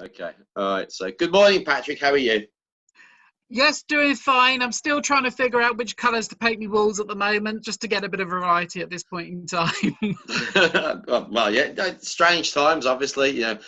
Okay. All right. So good morning, Patrick. How are you? Yes, doing fine. I'm still trying to figure out which colours to paint my walls at the moment, just to get a bit of variety at this point in time. Well, yeah, strange times, obviously. Yeah.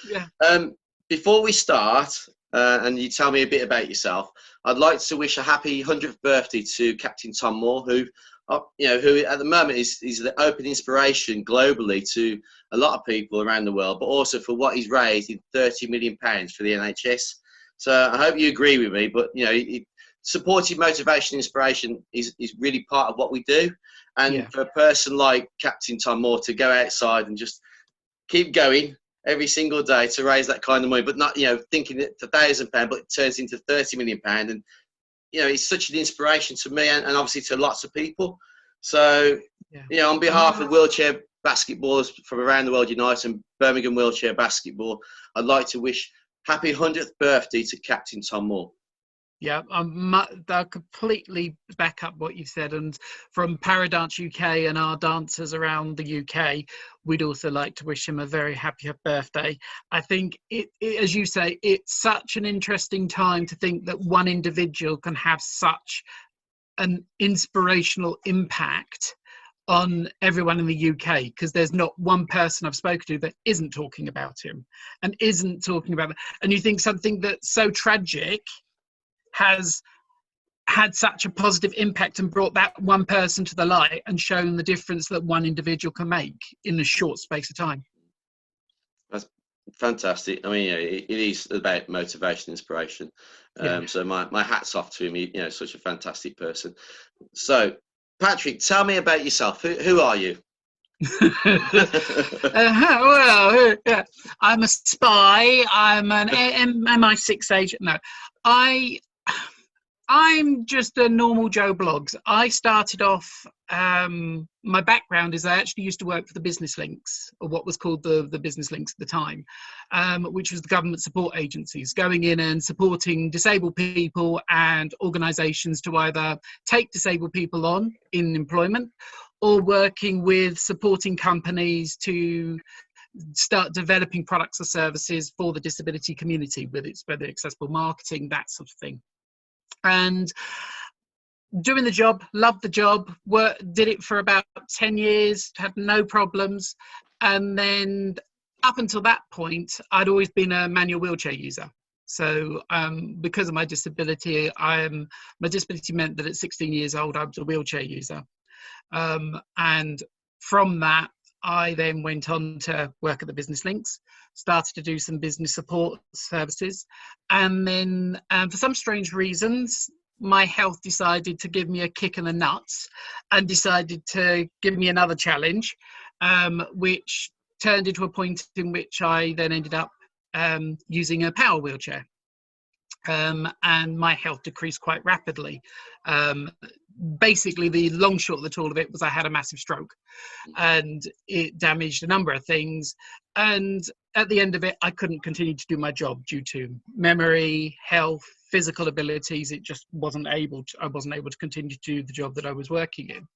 Before we start, and you tell me a bit about yourself, I'd like to wish a happy 100th birthday to Captain Tom Moore, who at the moment is the open inspiration globally to a lot of people around the world, but also for what he's raised in £30 million for the NHS. So I hope you agree with me, but supporting motivation and inspiration is really part of what we do. And Yeah. for a person like Captain Tom Moore to go outside and just keep going every single day to raise that kind of money, but not, thinking it's £1,000, but it turns into £30 million. And, it's such an inspiration to me and obviously to lots of people. So, on behalf of wheelchair basketballers from around the world unite and Birmingham Wheelchair Basketball, I'd like to wish happy 100th birthday to Captain Tom Moore. Yeah, I completely back up what you've said. And from Dance UK and our dancers around the UK, we'd also like to wish him a very happy birthday. I think, as you say, it's such an interesting time to think that one individual can have such an inspirational impact on everyone in the UK, because there's not one person I've spoken to that isn't talking about him and isn't talking about it. And you think something that's so tragic has had such a positive impact and brought that one person to the light and shown the difference that one individual can make in a short space of time. That's fantastic. I mean, it is about motivation, inspiration. So my hat's off to him. Such a fantastic person. So, Patrick, tell me about yourself. Who are you? I'm a spy. I'm an MI6 agent. No, I'm just a normal Joe Bloggs. I started off, my background is I actually used to work for the Business Links, or what was called the Business Links at the time, which was the government support agencies, going in and supporting disabled people and organisations to either take disabled people on in employment or working with supporting companies to start developing products or services for the disability community, with its better accessible marketing, that sort of thing. And doing the job, loved the job, did it for about 10 years, had no problems. And then up until that point, I'd always been a manual wheelchair user. So because of my disability, my disability meant that at 16 years old, I was a wheelchair user. And from that, I then went on to work at the Business Links, started to do some business support services. And then for some strange reasons, my health decided to give me a kick in the nuts and decided to give me another challenge, which turned into a point in which I then ended up using a power wheelchair. And my health decreased quite rapidly. Basically, the long short of the tall of it was I had a massive stroke and it damaged a number of things. And at the end of it, I couldn't continue to do my job due to memory, health, physical abilities. I wasn't able to continue to do the job that I was working in.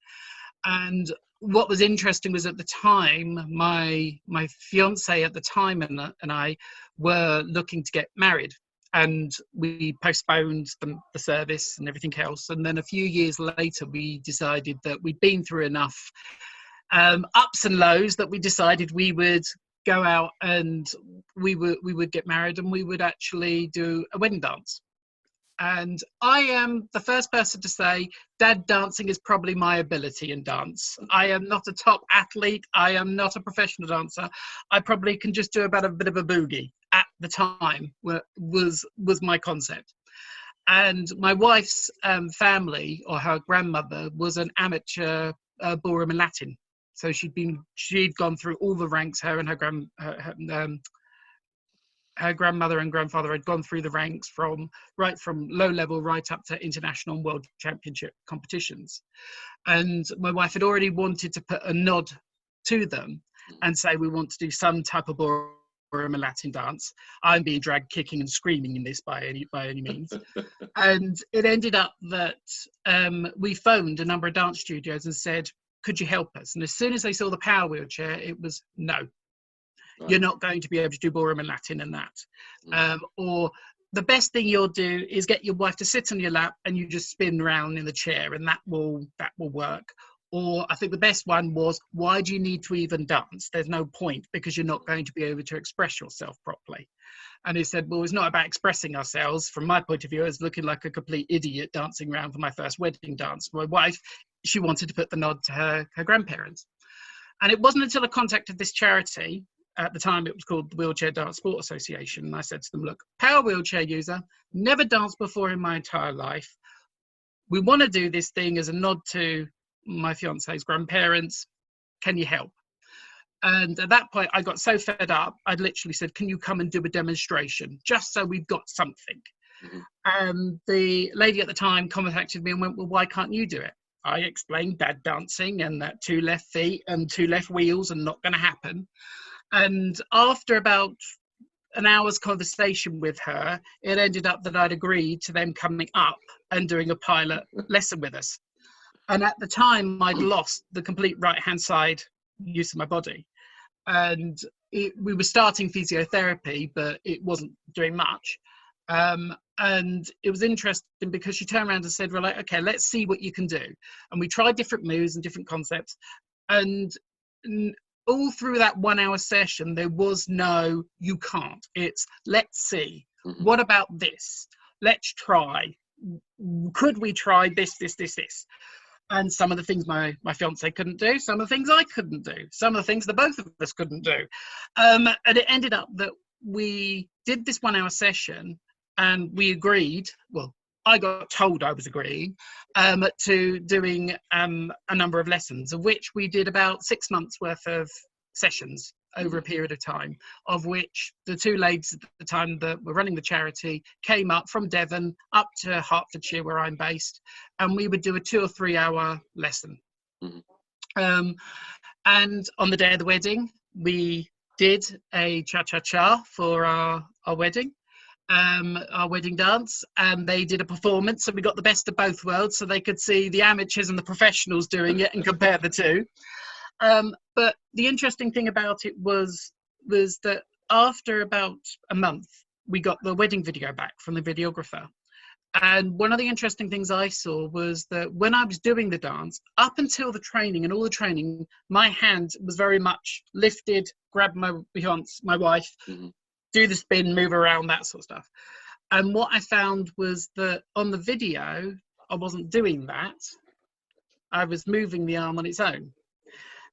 And what was interesting was at the time, my fiance at the time and I were looking to get married. And we postponed the service and everything else. And then a few years later, we decided that we'd been through enough ups and lows that we decided we would go out and we would get married and we would actually do a wedding dance. And I am the first person to say, Dad, dancing is probably my ability in dance. I am not a top athlete. I am not a professional dancer. I probably can just do about a bit of a boogie at the time was my concept. And my wife's family, or her grandmother, was an amateur ballroom and Latin. So she'd gone through all the ranks. Her and her grandmother and grandfather had gone through the ranks from low level right up to international and world championship competitions. And my wife had already wanted to put a nod to them and say, we want to do some type of ballroom and Latin dance. I'm being dragged kicking and screaming in this by any means. And it ended up that we phoned a number of dance studios and said, could you help us? And as soon as they saw the power wheelchair, it was no. Right. You're not going to be able to do ballroom and Latin in that. Or the best thing you'll do is get your wife to sit on your lap and you just spin around in the chair, and that will work. Or I think the best one was, why do you need to even dance? There's no point, because you're not going to be able to express yourself properly. And he said, well, it's not about expressing ourselves. From my point of view, I was looking like a complete idiot dancing around for my first wedding dance. My wife, she wanted to put the nod to her grandparents. And it wasn't until I contacted this charity, at the time it was called the Wheelchair Dance Sport Association, and I said to them, look, power wheelchair user, never danced before in my entire life. We want to do this thing as a nod to my fiance's grandparents. Can you help? And at that point, I got so fed up, I'd literally said, can you come and do a demonstration, just so we've got something? And the lady at the time contacted me and went, well, why can't you do it? I explained dad dancing and that 2 left feet and 2 left wheels and not going to happen. And after about an hour's conversation with her, it ended up that I'd agreed to them coming up and doing a pilot lesson with us. And at the time, I'd lost the complete right-hand side use of my body. And we were starting physiotherapy, but it wasn't doing much. And it was interesting because she turned around and said, well, like, okay, let's see what you can do. And we tried different moves and different concepts. And all through that 1 hour session, there was no, you can't. It's, let's see. What about this? Let's try. Could we try this? And some of the things my fiance couldn't do, some of the things I couldn't do, some of the things the both of us couldn't do. And it ended up that we did this 1 hour session, and we agreed, well, I got told I was agreeing to doing a number of lessons, of which we did about 6 months worth of sessions over a period of time, of which the 2 ladies at the time that were running the charity came up from Devon up to Hertfordshire, where I'm based, and we would do a 2 or 3 hour lesson. And on the day of the wedding, we did a cha-cha-cha for our wedding. Our wedding dance, and they did a performance, and we got the best of both worlds, so they could see the amateurs and the professionals doing it and compare the two. But the interesting thing about it was that after about a month, we got the wedding video back from the videographer. And one of the interesting things I saw was that when I was doing the dance, up until the training and all the training, my hand was very much lifted, grab my wife, do the spin, move around, that sort of stuff. And what I found was that on the video, I wasn't doing that. I was moving the arm on its own.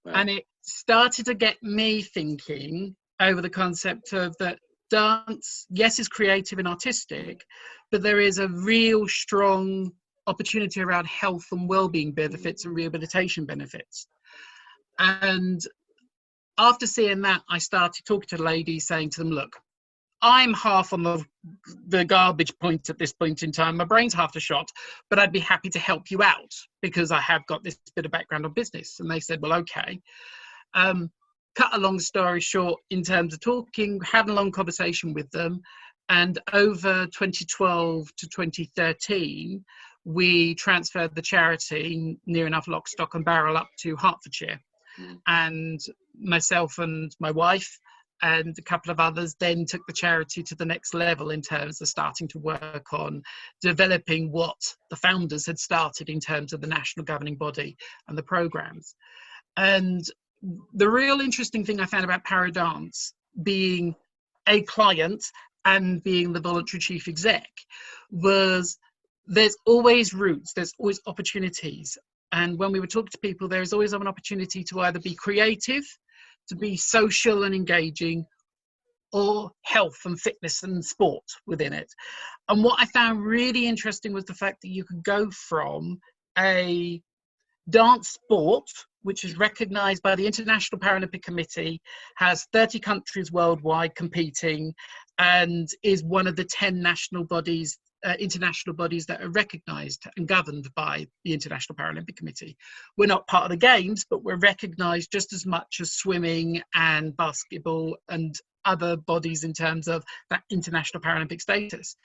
Right. And it started to get me thinking over the concept of that dance, yes, is creative and artistic, but there is a real strong opportunity around health and well-being benefits and rehabilitation benefits. And after seeing that, I started talking to the ladies, saying to them, look, I'm half on the garbage point at this point in time. My brain's half a shot, but I'd be happy to help you out because I have got this bit of background on business. And they said, well, okay. Cut a long story short, in terms of talking, having a long conversation with them. And over 2012 to 2013, we transferred the charity near enough lock, stock and barrel up to Hertfordshire. And myself and my wife and a couple of others then took the charity to the next level in terms of starting to work on developing what the founders had started in terms of the national governing body and the programs. And the real interesting thing I found about Paradance, being a client and being the voluntary chief exec, was there's always routes, there's always opportunities. And when we would talk to people, there is always an opportunity to either be creative, to be social and engaging, or health and fitness and sport within it. And what I found really interesting was the fact that you could go from a dance sport, which is recognized by the International Paralympic Committee, has 30 countries worldwide competing, and is one of the 10 national bodies, international bodies that are recognized and governed by the International Paralympic Committee. We're not part of the games, but we're recognized just as much as swimming and basketball and other bodies in terms of that international Paralympic status.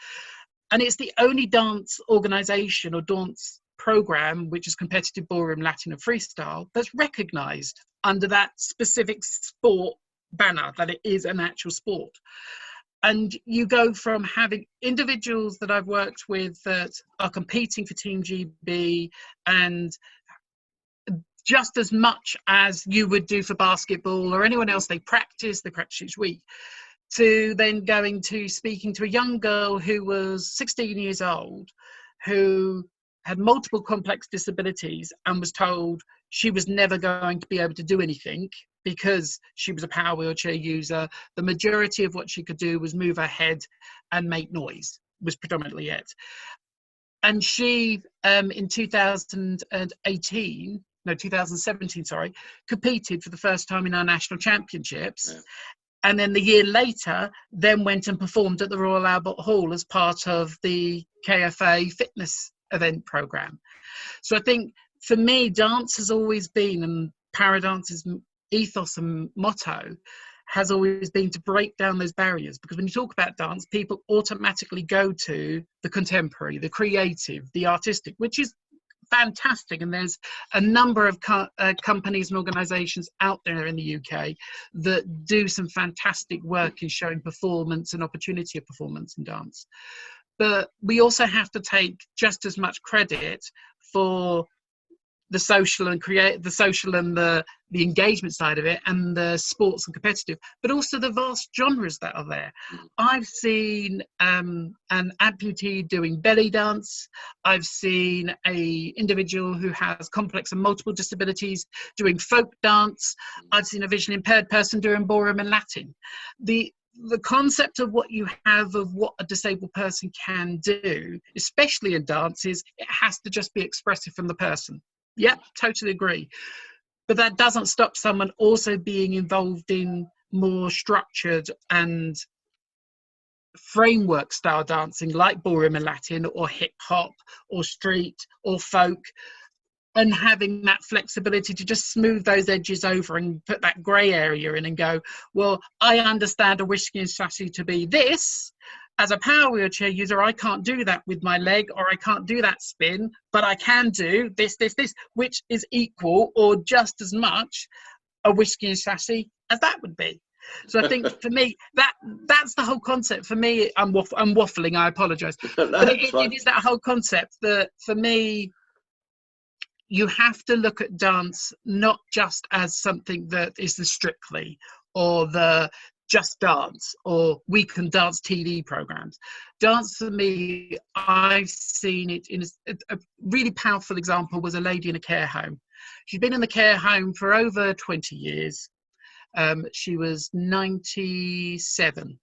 And it's the only dance organization or dance program, which is competitive ballroom, Latin and freestyle, that's recognized under that specific sport banner that it is an actual sport. And you go from having individuals that I've worked with that are competing for Team GB, and just as much as you would do for basketball or anyone else, they practice each week, to then going to speaking to a young girl who was 16 years old, who had multiple complex disabilities and was told she was never going to be able to do anything because she was a power wheelchair user. The majority of what she could do was move her head and make noise, was predominantly it. And she, in 2017, competed for the first time in our national championships. Yeah. And then the year later, then went and performed at the Royal Albert Hall as part of the KFA fitness event program. So I think for me, dance has always been, and Paradance's ethos and motto has always been to break down those barriers. Because when you talk about dance, people automatically go to the contemporary, the creative, the artistic, which is fantastic. And there's a number of companies and organizations out there in the UK that do some fantastic work in showing performance and opportunity of performance in dance. But we also have to take just as much credit for the social and the engagement side of it, and the sports and competitive, but also the vast genres that are there. I've seen an amputee doing belly dance. I've seen a individual who has complex and multiple disabilities doing folk dance. I've seen a visually impaired person doing ballroom and Latin. The concept of what you have of what a disabled person can do, especially in dance, is it has to just be expressive from the person. Yep, totally agree. But that doesn't stop someone also being involved in more structured and framework style dancing like ballroom and Latin or hip hop or street or folk, and having that flexibility to just smooth those edges over and put that grey area in and go, well, I understand a whiskey and sassy to be this. As a power wheelchair user, I can't do that with my leg, or I can't do that spin, but I can do this, which is equal or just as much a whiskey and sassy as that would be. So I think for me, that's the whole concept. For me, I'm waffling, I apologise. But it is that whole concept that for me, you have to look at dance not just as something that is the Strictly or the Just Dance or We Can Dance TV programs. Dance for me, I've seen it in a really powerful example was a lady in a care home. She's been in the care home for over 20 years. She was 97,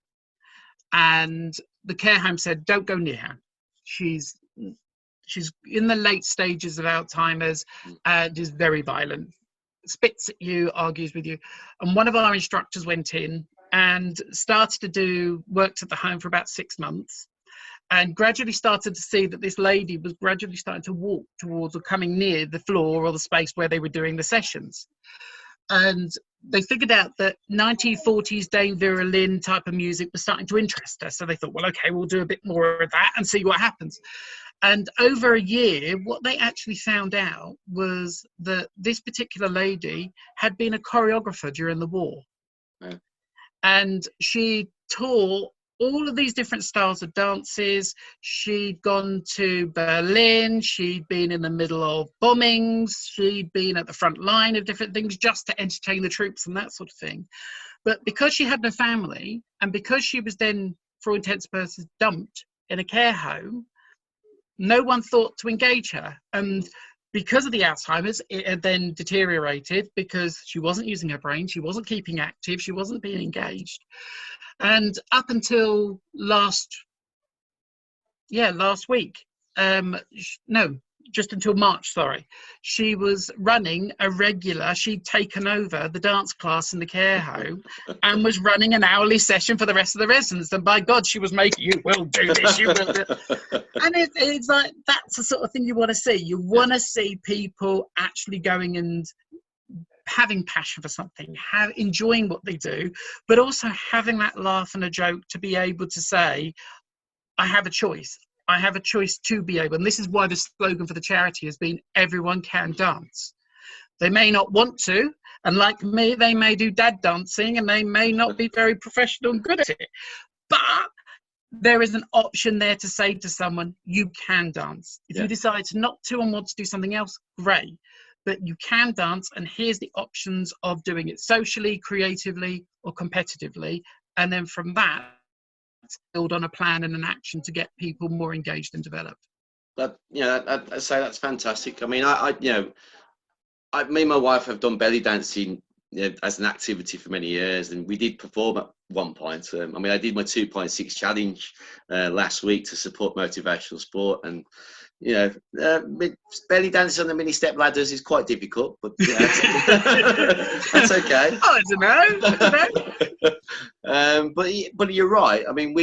and the care home said, don't go near her. She's in the late stages of Alzheimer's and is very violent, spits at you, argues with you. And one of our instructors went in and worked at the home for about 6 months, and gradually started to see that this lady was gradually starting to walk towards or coming near the floor or the space where they were doing the sessions. And they figured out that 1940s Dame Vera Lynn type of music was starting to interest her. So they thought, well, okay, we'll do a bit more of that and see what happens. And over a year, what they actually found out was that this particular lady had been a choreographer during the war. Yeah. And she taught all of these different styles of dances. She'd gone to Berlin. She'd been in the middle of bombings. She'd been at the front line of different things just to entertain the troops and that sort of thing. But because she had no family, and because she was then, for all intents and purposes, dumped in a care home, no one thought to engage her. And because of the Alzheimer's, it had then deteriorated because she wasn't using her brain, she wasn't keeping active, she wasn't being engaged. And up until last week, just until March, she was running a regular, she'd taken over the dance class in the care home and was running an hourly session for the rest of the residents. And by God, she was making, you will do this, you will do it. And it's like, that's the sort of thing you want to see. You want to see people actually going and having passion for something, enjoying what they do, but also having that laugh and a joke to be able to say, I have a choice. I have a choice to be able, and this is why the slogan for the charity has been, everyone can dance. They may not want to, And like me, they may do dad dancing and they may not be very professional and good at it. But there is an option there to say to someone, you can dance. If you decide not to and want to do something else, great. But you can dance, and here's the options of doing it socially, creatively, or competitively. And then from that, build on a plan and an action to get people more engaged and developed. That, I say that's fantastic. I mean, me and my wife have done belly dancing, as an activity for many years, and we did perform at one point. I mean, I did my 2.6 challenge last week to support motivational sport, and belly dancing on the mini step ladders is quite difficult, but that's okay. I don't know. But you're right. I mean,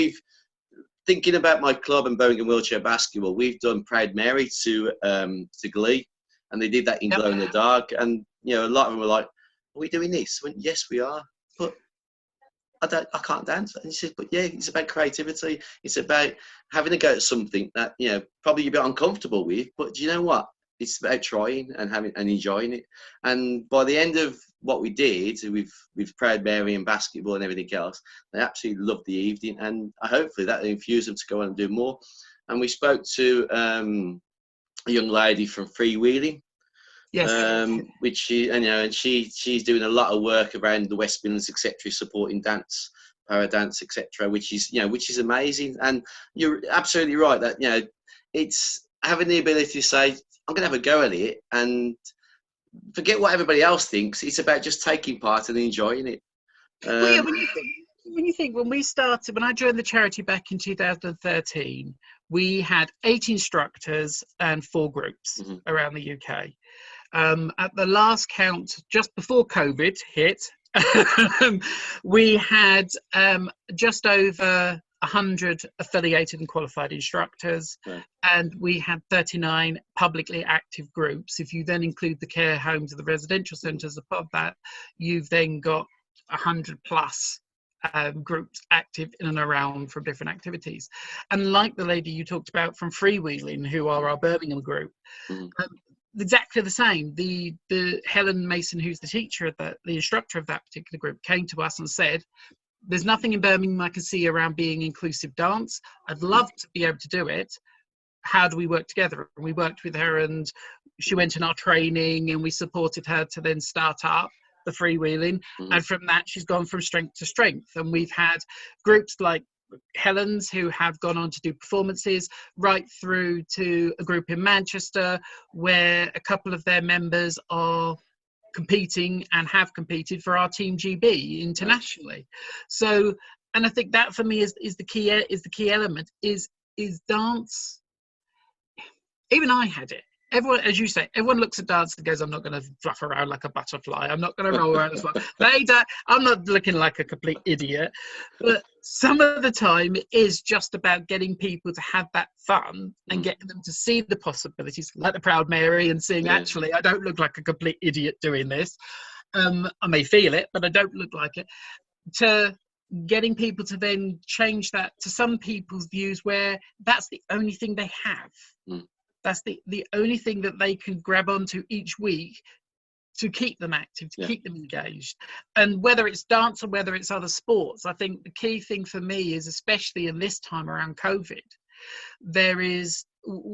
thinking about my club and Birmingham Wheelchair Basketball, we've done Proud Mary to Glee, and they did that in Glow in the Dark, and a lot of them were like, "Are we doing this?" I went, "Yes, we are." But I can't dance. And he said, "But yeah, it's about creativity. It's about having a go at something that probably you're a bit uncomfortable with. But do you know what? It's about trying and having and enjoying it." And by the end of what we did with Proud Mary and basketball and everything else, they absolutely loved the evening, and hopefully that infused them to go on and do more. And we spoke to a young lady from Freewheeling. Yes. Which she's doing a lot of work around the West Midlands, etc., supporting dance, para dance, etc., which is amazing. And you're absolutely right that it's having the ability to say, I'm going to have a go at it and forget what everybody else thinks. It's about just taking part and enjoying it. Well, yeah, when we started, when I joined the charity back in 2013, we had 8 instructors and 4 groups around the UK. At the last count, just before COVID hit, we had just over 100 affiliated and qualified instructors, and we had 39 publicly active groups. If you then include the care homes and the residential centres above that, you've then got 100 plus groups active in and around from different activities. And like the lady you talked about from Freewheeling, who are our Birmingham group, exactly the same. The Helen Mason, who's the teacher of the instructor of that particular group, came to us and said, "There's nothing in Birmingham I can see around being inclusive dance. I'd love to be able to do it. How do we work together?" And we worked with her, and she went in our training, and we supported her to then start up the Freewheeling. And from that, she's gone from strength to strength. And we've had groups like Helen's who have gone on to do performances, right through to a group in Manchester where a couple of their members are competing and have competed for our Team GB internationally. So, and I think that for me is the key element is dance. Even I had it. Everyone, as you say, everyone looks at dance and goes, "I'm not going to fluff around like a butterfly. I'm not going to roll around as well." I'm not looking like a complete idiot. But some of the time it is just about getting people to have that fun and getting them to see the possibilities, like the Proud Mary, and seeing, actually, I don't look like a complete idiot doing this. I may feel it, but I don't look like it. To getting people to then change that to some people's views where that's the only thing they have. That's the only thing that they can grab onto each week to keep them active, to keep them engaged. And whether it's dance or whether it's other sports, I think the key thing for me is, especially in this time around COVID, there is,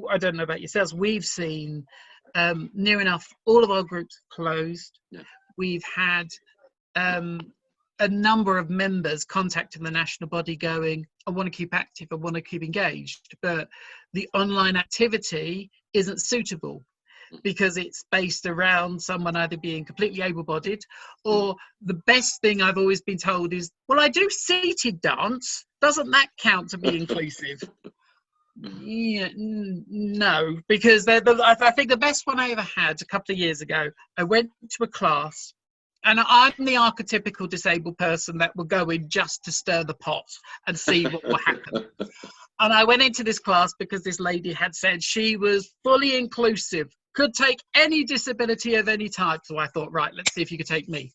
I don't know about yourselves, we've seen near enough all of our groups closed. We've had a number of members contacting the national body going, "I want to keep active, I want to keep engaged, but the online activity isn't suitable because it's based around someone either being completely able-bodied, or the best thing I've always been told is, well, I do seated dance. Doesn't that count to be inclusive?" Yeah, no, because I think the best one I ever had a couple of years ago, I went to a class, and I'm the archetypical disabled person that will go in just to stir the pot and see what will happen. And I went into this class because this lady had said she was fully inclusive, could take any disability of any type. So I thought, right, let's see if you could take me.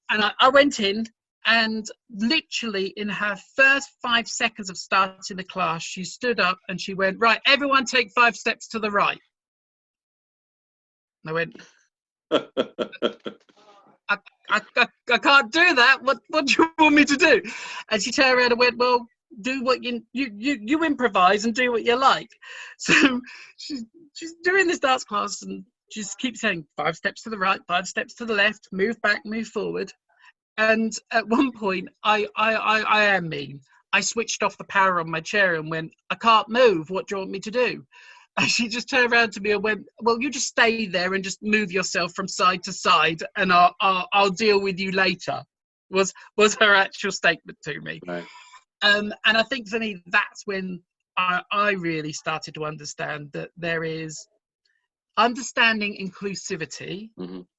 And I went in, and literally in her first 5 seconds of starting the class, she stood up and she went, "Right, everyone take 5 steps to the right." And I went, I can't do that. What do you want me to do? And she turned around and went, well, do what you improvise and do what you like. So she's doing this dance class and she just keeps saying 5 steps to the right, 5 steps to the left, move back, move forward. And at one point, I am mean. I switched off the power on my chair and went, I can't move. What do you want me to do? And she just turned around to me and went, well, you just stay there and just move yourself from side to side, and I'll deal with you later. Was her actual statement to me. Right. And I think for me, that's when I really started to understand that there is understanding inclusivity,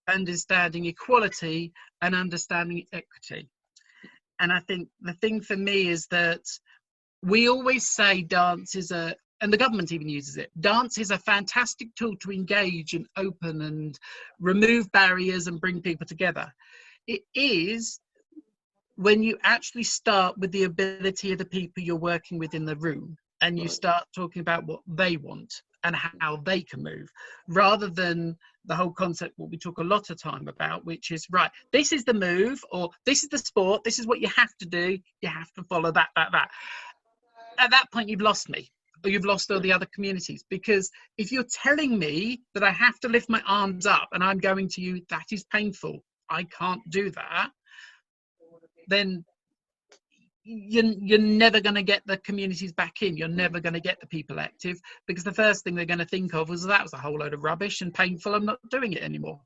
understanding equality, and understanding equity. And I think the thing for me is that we always say dance is and the government even uses it, dance is a fantastic tool to engage and open and remove barriers and bring people together. It is when you actually start with the ability of the people you're working with in the room, and you start talking about what they want and how they can move, rather than the whole concept, what we talk a lot of time about, which is, right, this is the move, or this is the sport, this is what you have to do, you have to follow that. At that point, you've lost me, or you've lost all the other communities. Because if you're telling me that I have to lift my arms up and I'm going to you, that is painful, I can't do that, then you're never going to get the communities back in. You're never going to get the people active, because the first thing they're going to think of was, that was a whole load of rubbish and painful, I'm not doing it anymore.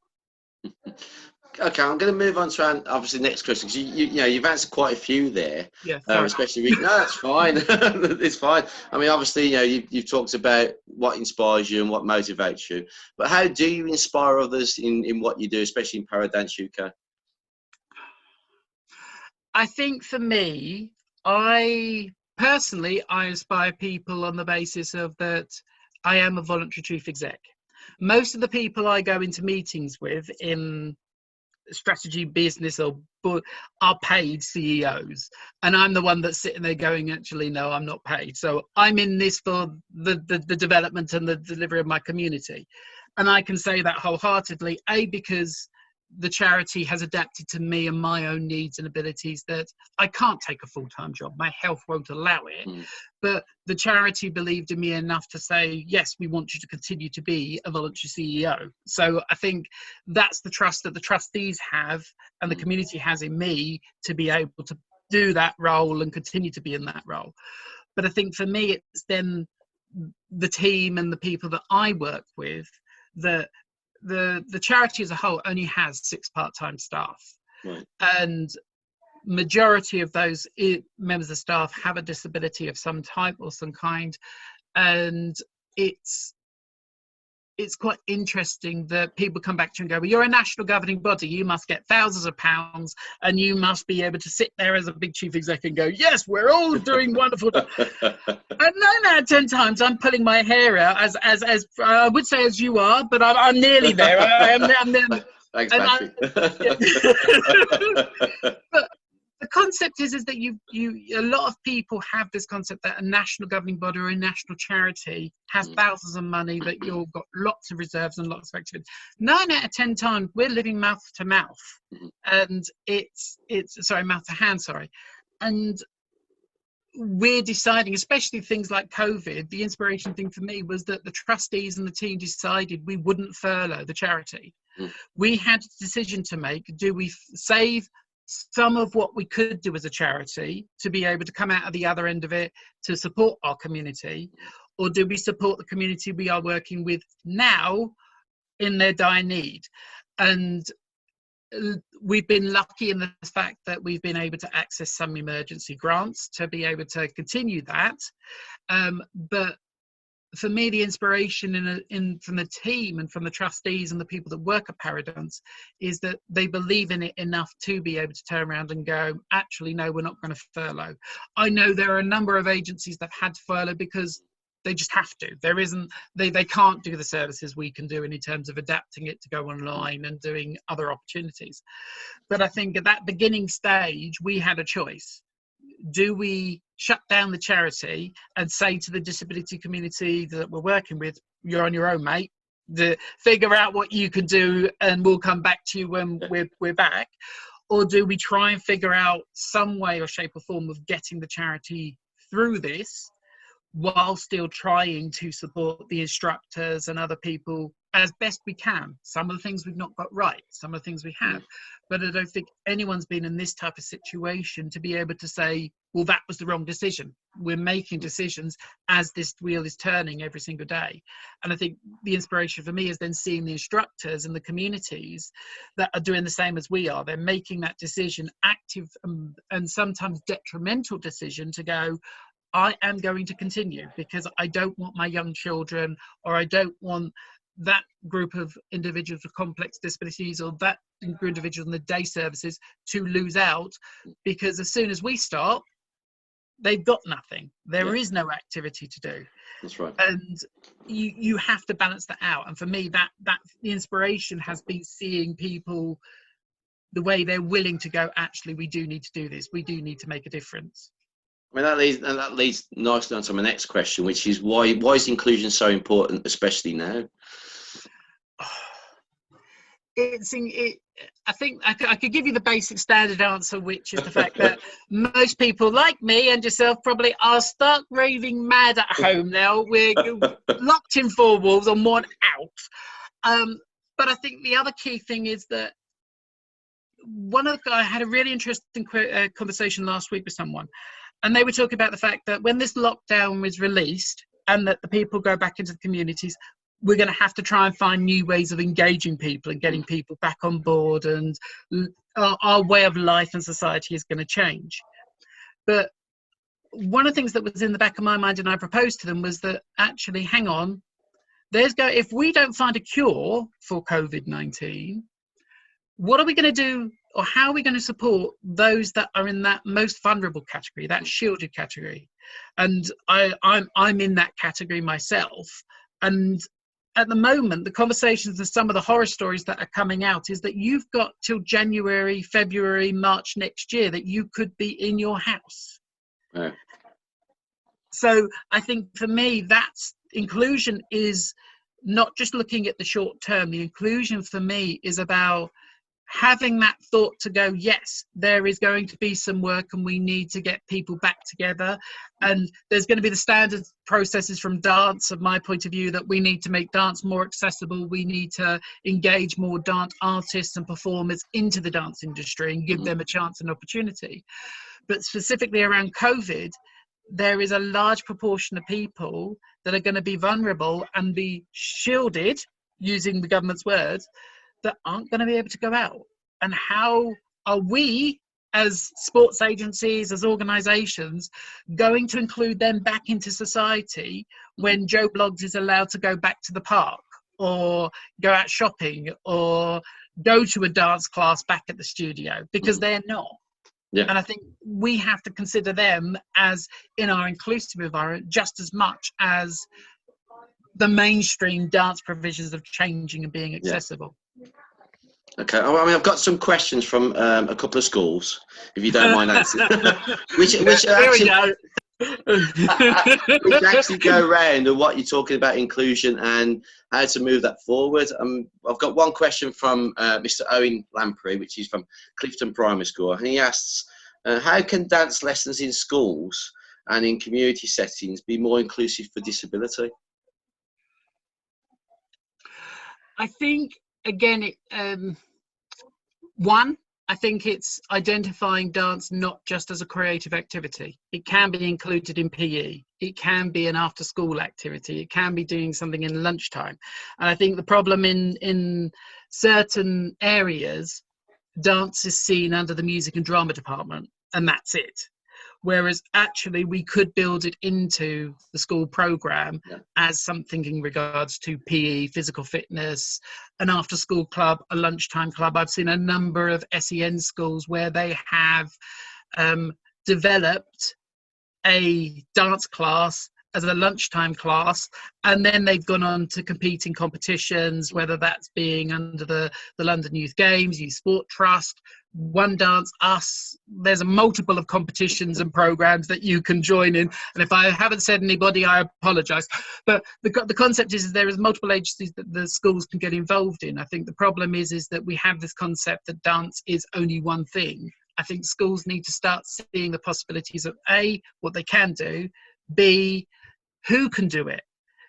Okay, I'm going to move on to our, obviously, next question, because you've answered quite a few there. Yeah, especially no, that's fine. It's fine. I mean, obviously, you've talked about what inspires you and what motivates you, but how do you inspire others in what you do, especially in Para Dance UK? I think for me, I inspire people on the basis of that I am a voluntary chief exec. Most of the people I go into meetings with in strategy, business, or are paid CEOs, and I'm the one that's sitting there going, actually, no, I'm not paid. So I'm in this for the development and the delivery of my community. And I can say that wholeheartedly, because the charity has adapted to me and my own needs and abilities, that I can't take a full-time job. My health won't allow it. But the charity believed in me enough to say, yes, we want you to continue to be a voluntary CEO. So I think that's the trust that the trustees have and the community has in me to be able to do that role and continue to be in that role. But I think for me, it's then the team and the people that I work with, that the charity as a whole only has 6 part-time staff, and majority of those members of staff have a disability of some type or some kind. And it's quite interesting that people come back to you and go, well, you're a national governing body, you must get thousands of pounds and you must be able to sit there as a big chief exec and go, yes, we're all doing wonderful. And 9 out of 10 times I'm pulling my hair out, as I would say as you are, but I'm nearly there. I'm there. Thanks, Patrick. But the concept is that a lot of people have this concept that a national governing body or a national charity has thousands of money, that you've got lots of reserves and lots of activity. 9 out of 10 times we're living mouth to mouth, and it's mouth to hand, and we're deciding, especially things like COVID, the inspiration thing for me was that the trustees and the team decided we wouldn't furlough the charity. We had a decision to make. Do we save some of what we could do as a charity to be able to come out of the other end of it to support our community, or do we support the community we are working with now in their dire need? And we've been lucky in the fact that we've been able to access some emergency grants to be able to continue that. But for me, the inspiration from the team and from the trustees and the people that work at Paradance is that they believe in it enough to be able to turn around and go, actually, no, we're not going to furlough. I know there are a number of agencies that have had to furlough because they just have to. They can't do the services we can do in terms of adapting it to go online and doing other opportunities. But I think at that beginning stage, we had a choice. Do we shut down the charity and say to the disability community that we're working with, you're on your own, mate, figure out what you can do and we'll come back to you when we're back? Or do we try and figure out some way or shape or form of getting the charity through this while still trying to support the instructors and other people as best we can? Some of the things we've not got right, some of the things we have. But I don't think anyone's been in this type of situation to be able to say, well, that was the wrong decision. We're making decisions as this wheel is turning every single day. And I think the inspiration for me is then seeing the instructors and the communities that are doing the same as we are. They're making that decision, active and sometimes detrimental decision, to go, I am going to continue because I don't want my young children, or I don't want that group of individuals with complex disabilities or that group of individuals in the day services to lose out, because as soon as we stop, they've got nothing. There is no activity to do. That's right. And you have to balance that out. And for me, that the inspiration has been seeing people the way they're willing to go, actually, we do need to do this. We do need to make a difference. I mean, that leads nicely on to my next question, which is why is inclusion so important, especially now? I think I could give you the basic standard answer, which is the fact that most people like me and yourself probably are stark raving mad at home now. We're locked in four walls and one out. But I think the other key thing is that I had a really interesting conversation last week with someone, and they were talking about the fact that when this lockdown was released and that the people go back into the communities, we're going to have to try and find new ways of engaging people and getting people back on board, and our way of life and society is going to change. But one of the things that was in the back of my mind, and I proposed to them, was that actually, hang on, if we don't find a cure for COVID-19, what are we going to do, or how are we going to support those that are in that most vulnerable category, that shielded category? And I'm in that category myself. And at the moment, the conversations and some of the horror stories that are coming out is that you've got till January, February, March next year that you could be in your house. Right. So I think for me, that's inclusion is not just looking at the short term. The inclusion for me is about having that thought to go, yes, there is going to be some work and we need to get people back together. And there's going to be the standard processes from dance, of my point of view, that we need to make dance more accessible. We need to engage more dance artists and performers into the dance industry and give them a chance and opportunity. But specifically around COVID, there is a large proportion of people that are going to be vulnerable and be shielded, using the government's words, that aren't going to be able to go out. And how are we as sports agencies, as organisations, going to include them back into society when Joe Bloggs is allowed to go back to the park, or go out shopping, or go to a dance class back at the studio? Because they're not. Yeah. And I think we have to consider them as in our inclusive environment just as much as the mainstream dance provisions of changing and being accessible. Okay, I mean, I've got some questions from a couple of schools, if you don't mind answering. which actually go around and what you're talking about inclusion and how to move that forward. I've got one question from Mr. Owen Lamprey, which is from Clifton Primary School, and he asks, how can dance lessons in schools and in community settings be more inclusive for disability? I think, again, I think it's identifying dance not just as a creative activity. It can be included in PE. It can be an after-school activity. It can be doing something in lunchtime. And I think the problem in certain areas, dance is seen under the music and drama department, and that's it. Whereas actually we could build it into the school programme as something in regards to PE, physical fitness, an after-school club, a lunchtime club. I've seen a number of SEN schools where they have developed a dance class as a lunchtime class, and then they've gone on to compete in competitions, whether that's being under the London Youth Games, Youth Sport Trust, One Dance, Us. There's a multiple of competitions and programs that you can join in. And if I haven't said anybody, I apologise. But the concept is there is multiple agencies that the schools can get involved in. I think the problem is that we have this concept that dance is only one thing. I think schools need to start seeing the possibilities of A, what they can do, B, who can do it.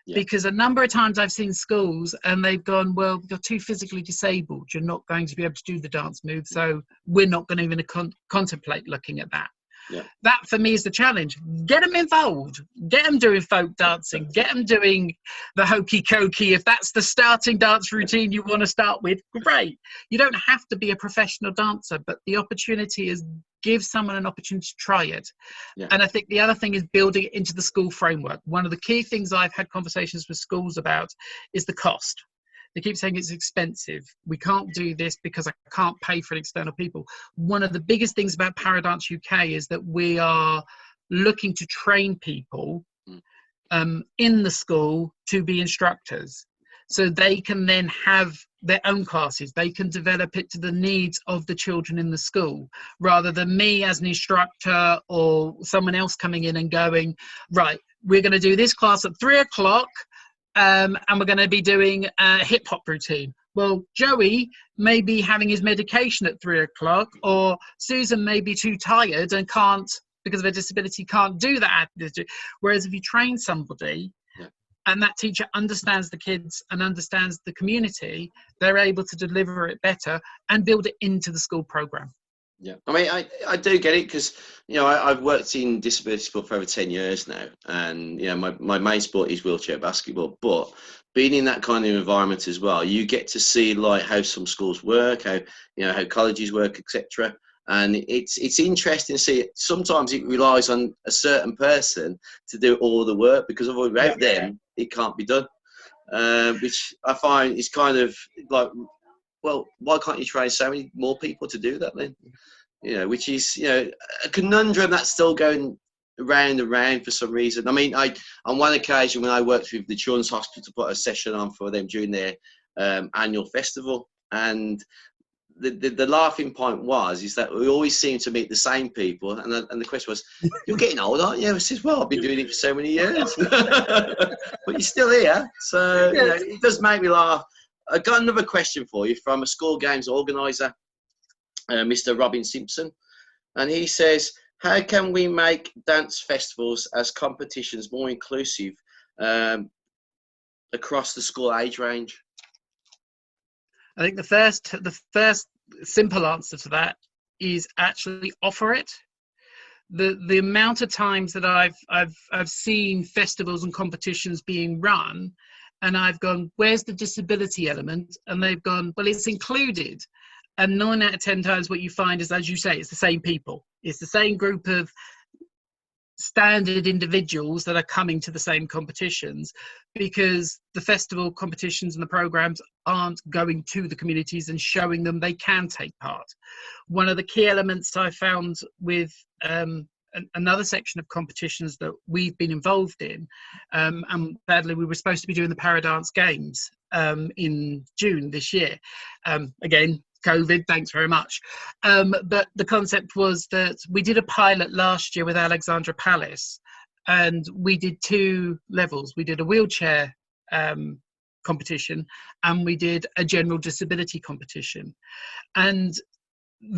Yeah. Because a number of times I've seen schools and they've gone, well, you're too physically disabled, you're not going to be able to do the dance move, so we're not going to even contemplate looking at that. Yeah. That for me is the challenge. Get them involved, get them doing folk dancing, get them doing the hokey cokey. If that's the starting dance routine you want to start with, great. You don't have to be a professional dancer, but the opportunity is give someone an opportunity to try it. Yeah. And I think the other thing is building it into the school framework. One of the key things I've had conversations with schools about is the cost. They keep saying it's expensive. We can't do this because I can't pay for external people. One of the biggest things about Dance UK is that we are looking to train people in the school to be instructors. So they can then have their own classes. They can develop it to the needs of the children in the school, rather than me as an instructor or someone else coming in and going, right, we're going to do this class at 3 o'clock. And we're going to be doing a hip hop routine. Well, Joey may be having his medication at 3 o'clock, or Susan may be too tired and can't, because of her disability, can't do that. Whereas if you train somebody and that teacher understands the kids and understands the community, they're able to deliver it better and build it into the school program. Yeah, I mean, I do get it, because, you know, I've worked in disability sport for over 10 years now, and, you know, my main sport is wheelchair basketball, but being in that kind of environment as well, you get to see like how some schools work, how, you know, how colleges work, etc. And it's interesting to see it. Sometimes it relies on a certain person to do all the work, because without them, it can't be done, which I find is kind of like, well, why can't you train so many more people to do that then? You know, which is, you know, a conundrum that's still going round and round for some reason. I mean, on one occasion when I worked with the Children's Hospital to put a session on for them during their annual festival, and the laughing point is that we always seem to meet the same people, and the question was, you're getting old, aren't you? I said, well, I've been doing it for so many years. But you're still here, so you know, it does make me laugh. I got another question for you from a school games organizer, Mr. Robin Simpson, and he says, how can we make dance festivals as competitions more inclusive across the school age range? I think the first simple answer to that is actually offer it. The amount of times that I've seen festivals and competitions being run, and I've gone, where's the disability element? And they've gone, well, it's included. And 9 out of 10 times what you find is, as you say, it's the same people. It's the same group of standard individuals that are coming to the same competitions, because the festival competitions and the programs aren't going to the communities and showing them they can take part. One of the key elements I found with another section of competitions that we've been involved in, and sadly we were supposed to be doing the Dance Games in June this year. Again, COVID, thanks very much. But the concept was that we did a pilot last year with Alexandra Palace, and we did 2 levels. We did a wheelchair competition, and we did a general disability competition. And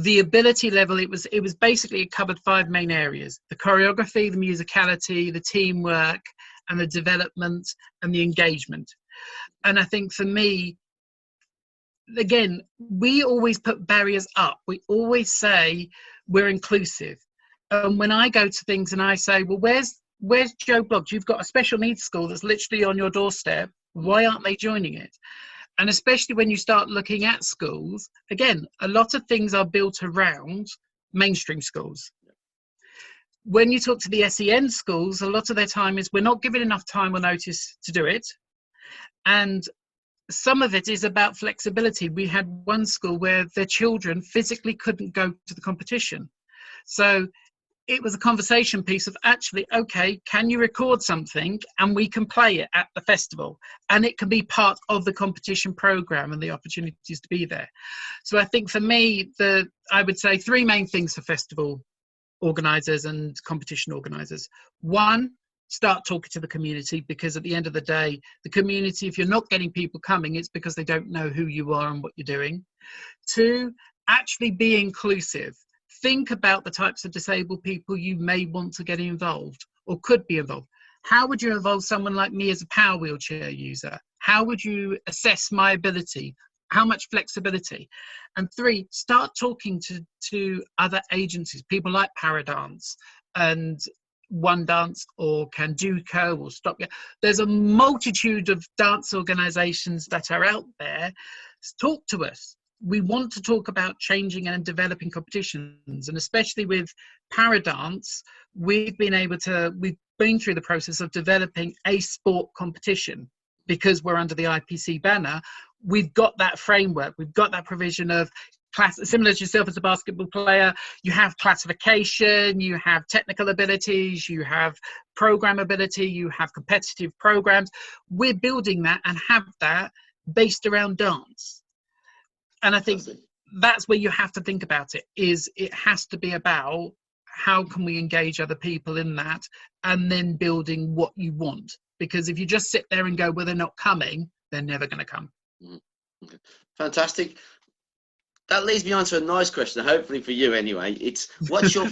the ability level, it was basically, it covered 5 main areas: the choreography, the musicality, the teamwork, and the development and the engagement. And I think for me, again, we always put barriers up. We always say we're inclusive. And when I go to things and I say, well, where's Joe Bloggs? You've got a special needs school that's literally on your doorstep. Why aren't they joining it? And especially when you start looking at schools, again, a lot of things are built around mainstream schools. When you talk to the SEN schools, a lot of their time is, we're not given enough time or notice to do it. And some of it is about flexibility. We had one school where their children physically couldn't go to the competition. So it was a conversation piece of actually, okay, can you record something and we can play it at the festival, and it can be part of the competition program and the opportunities to be there. So I think for me, I would say three main things for festival organisers and competition organisers. One, start talking to the community, because at the end of the day, the community, if you're not getting people coming, it's because they don't know who you are and what you're doing. Two, actually be inclusive. Think about the types of disabled people you may want to get involved or could be involved. How would you involve someone like me as a power wheelchair user? How would you assess my ability? How much flexibility? And three, start talking to other agencies, people like Paradance and One Dance or Canduco or Stop. There's a multitude of dance organizations that are out there. Talk to us. We want to talk about changing and developing competitions, and especially with Paradance, we've been through the process of developing a sport competition. Because we're under the IPC banner, we've got that framework, we've got that provision of class, similar to yourself as a basketball player. You have classification, you have technical abilities, you have programmability, you have competitive programs. We're building that and have that based around dance. And I think that's where you have to think about it, is it has to be about how can we engage other people in that, and then building what you want. Because if you just sit there and go, well, they're not coming, they're never going to come. Okay. Fantastic. That leads me on to a nice question, hopefully for you anyway. It's what's your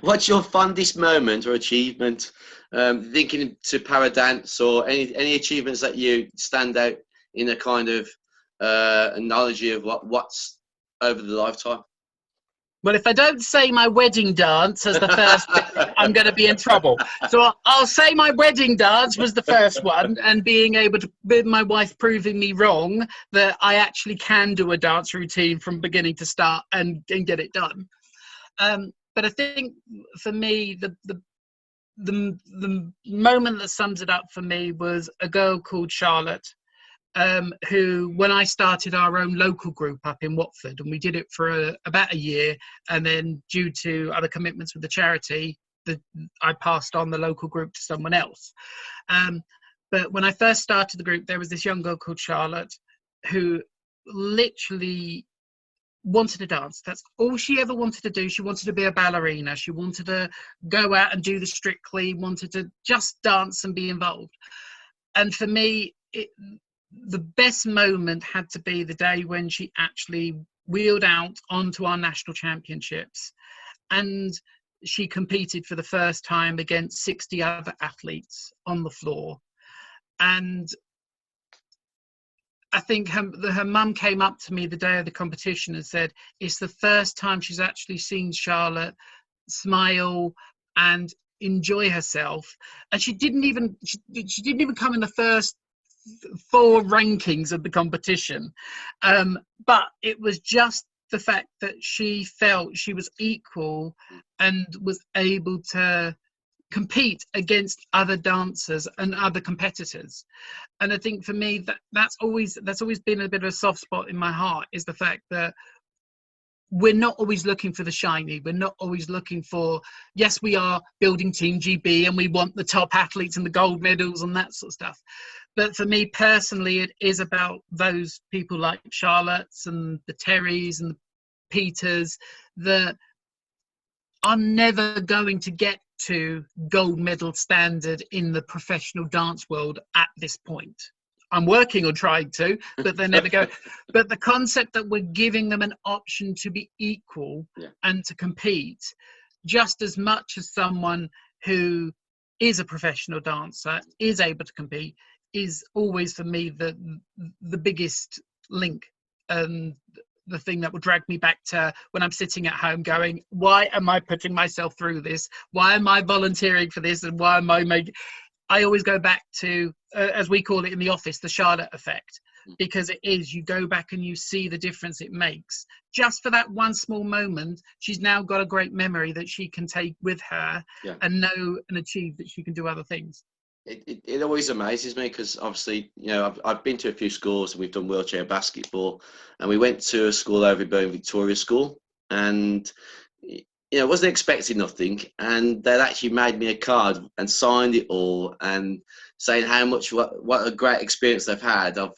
what's your fondest moment or achievement? Thinking to Paradance, or any achievements that you stand out in a kind of analogy of what's over the lifetime. Well, if I don't say my wedding dance as the first bit, I'm going to be in trouble. So I'll say my wedding dance was the first one, and being able to, with my wife proving me wrong, that I actually can do a dance routine from beginning to start and get it done. But I think for me, the moment that sums it up for me was a girl called Charlotte, who, when I started our own local group up in Watford, and we did it for about a year, and then due to other commitments with the charity, I passed on the local group to someone else. But when I first started the group, there was this young girl called Charlotte who literally wanted to dance. That's all she ever wanted to do. She wanted to be a ballerina. She wanted to go out and do the Strictly, wanted to just dance and be involved. And for me, the best moment had to be the day when she actually wheeled out onto our national championships, and she competed for the first time against 60 other athletes on the floor. And I think her mum came up to me the day of the competition and said it's the first time she's actually seen Charlotte smile and enjoy herself. And she didn't even come in the first 4 rankings of the competition, but it was just the fact that she felt she was equal and was able to compete against other dancers and other competitors. And I think for me that's always been a bit of a soft spot in my heart, is the fact that we're not always looking for the shiny. We're not always looking for, yes, we are building Team GB and we want the top athletes and the gold medals and that sort of stuff. But for me personally, it is about those people like Charlotte's and the Terrys and the Peters that are never going to get to gold medal standard in the professional dance world at this point. I'm working on trying to, but they never go. But the concept that we're giving them an option to be equal and to compete just as much as someone who is a professional dancer is able to compete is always for me the biggest link, and the thing that will drag me back to when I'm sitting at home going, why am I putting myself through this? Why am I volunteering for this? And why am I making... I always go back to, as we call it in the office, the Charlotte effect, because it is, you go back and you see the difference it makes. Just for that one small moment, she's now got a great memory that she can take with her and know and achieve that she can do other things. It always amazes me, because obviously, you know, I've been to a few schools and we've done wheelchair basketball, and we went to a school over in Birmingham, Victoria School, and you wasn't expecting nothing, and they'd actually made me a card and signed it all, and saying how much what a great experience they've had of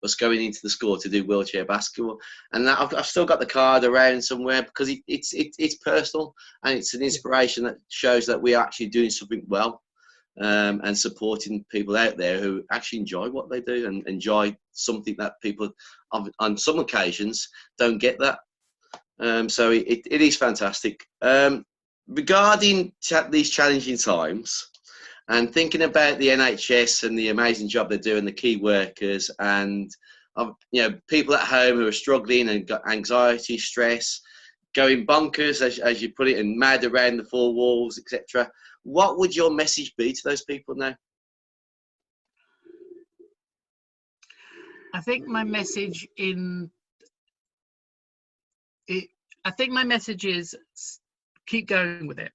us going into the school to do wheelchair basketball. And I've still got the card around somewhere, because it's personal, and it's an inspiration that shows that we're actually doing something well, and supporting people out there who actually enjoy what they do and enjoy something that people on some occasions don't get that. So it is fantastic. Regarding these challenging times, and thinking about the NHS and the amazing job they're doing, the key workers, and people at home who are struggling and got anxiety, stress, going bonkers, as you put it, and mad around the four walls, etc. What would your message be to those people now? I think my message is keep going with it.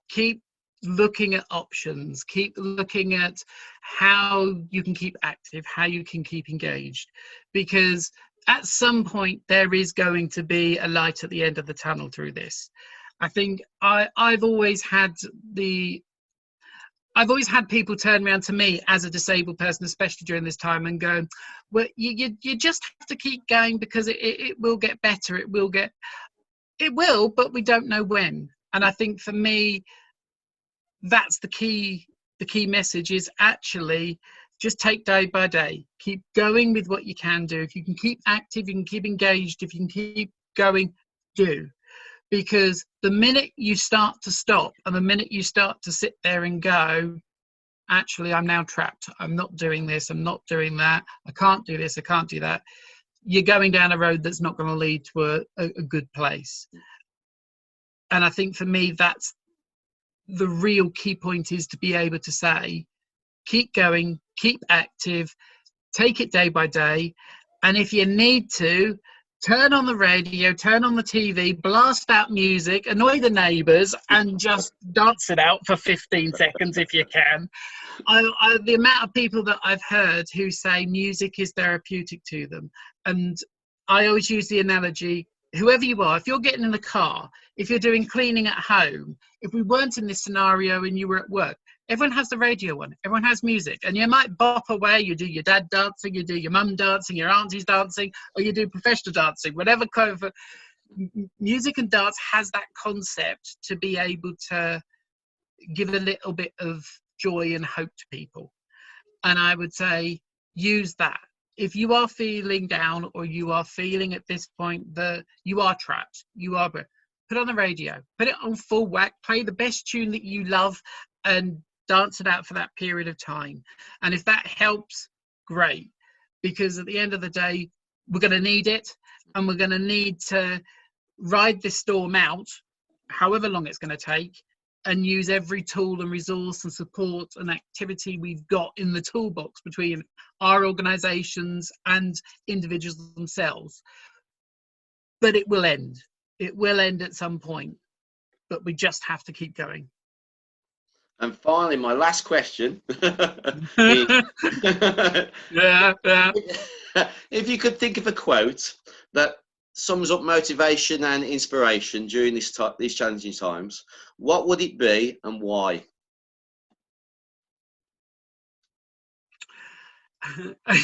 Keep looking at options. Keep looking at how you can keep active, how you can keep engaged, because at some point there is going to be a light at the end of the tunnel through this. I think I've always had people turn around to me as a disabled person, especially during this time, and go, well, you just have to keep going, because it will get better. It will, but we don't know when. And I think for me, that's the key message, is actually just take day by day. Keep going with what you can do. If you can keep active, you can keep engaged. If you can keep going, do. Because the minute you start to stop, and the minute you start to sit there and go, actually, I'm now trapped. I'm not doing this. I'm not doing that. I can't do this. I can't do that. You're going down a road that's not going to lead to a good place. And I think for me, that's the real key point, is to be able to say, keep going, keep active, take it day by day. And if you need to, turn on the radio, turn on the TV, blast out music, annoy the neighbours, and just dance it out for 15 seconds if you can. The amount of people that I've heard who say music is therapeutic to them. And I always use the analogy, whoever you are, if you're getting in the car, if you're doing cleaning at home, if we weren't in this scenario and you were at work, everyone has the radio on, everyone has music, and you might bop away, you do your dad dancing, you do your mum dancing, your auntie's dancing, or you do professional dancing, whatever kind of music and dance has that concept to be able to give a little bit of joy and hope to people. And I would say, use that. If you are feeling down, or you are feeling at this point that you are trapped, put on the radio, put it on full whack, play the best tune that you love, and dance it out for that period of time. And if that helps, great, because at the end of the day, we're going to need it, and we're going to need to ride this storm out, however long it's going to take, and use every tool and resource and support and activity we've got in the toolbox between our organisations and individuals themselves. But it will end. It will end at some point, but we just have to keep going. And finally, my last question is, if you could think of a quote that sums up motivation and inspiration during these challenging times, what would it be and why?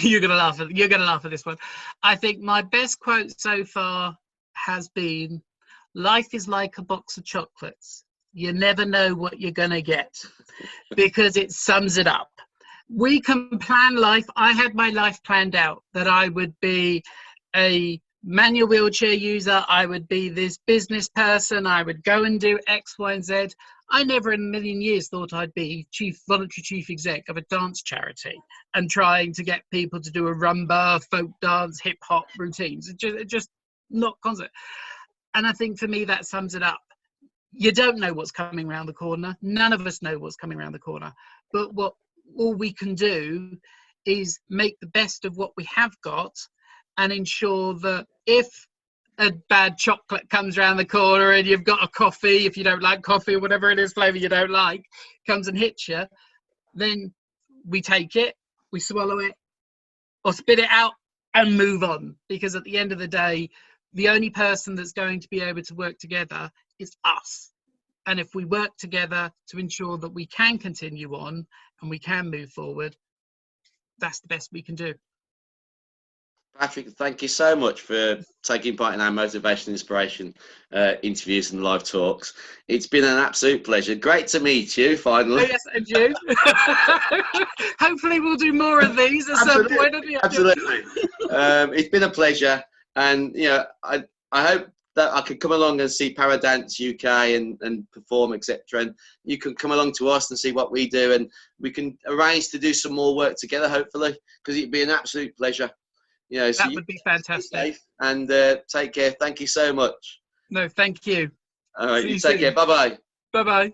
You're gonna laugh at this one. I think my best quote so far has been, life is like a box of chocolates. You never know what you're gonna get, because it sums it up. We can plan life. I had my life planned out, that I would be a manual wheelchair user, I would be this business person, I would go and do X, Y, and Z. I never in a million years thought I'd be voluntary chief exec of a dance charity and trying to get people to do a rumba, folk dance, hip hop routines. It just not concept. And I think for me that sums it up. You don't know what's coming around the corner. None of us know what's coming around the corner. But all we can do is make the best of what we have got, and ensure that if a bad chocolate comes around the corner and you've got a coffee, if you don't like coffee or whatever it is, flavour you don't like, comes and hits you, then we take it, we swallow it, or spit it out and move on. Because at the end of the day, the only person that's going to be able to work together is us. And if we work together to ensure that we can continue on and we can move forward, that's the best we can do. Patrick, thank you so much for taking part in our motivation and inspiration interviews and live talks. It's been an absolute pleasure. Great to meet you finally. Oh, yes, and you. Hopefully we'll do more of these at some point. Absolutely. It's been a pleasure, and I hope that I could come along and see Dance UK and perform, etc. And you can come along to us and see what we do, and we can arrange to do some more work together, hopefully, because it'd be an absolute pleasure. So that would be fantastic. And take care. Thank you so much. No, thank you. All right, you take care. Bye-bye. Bye-bye.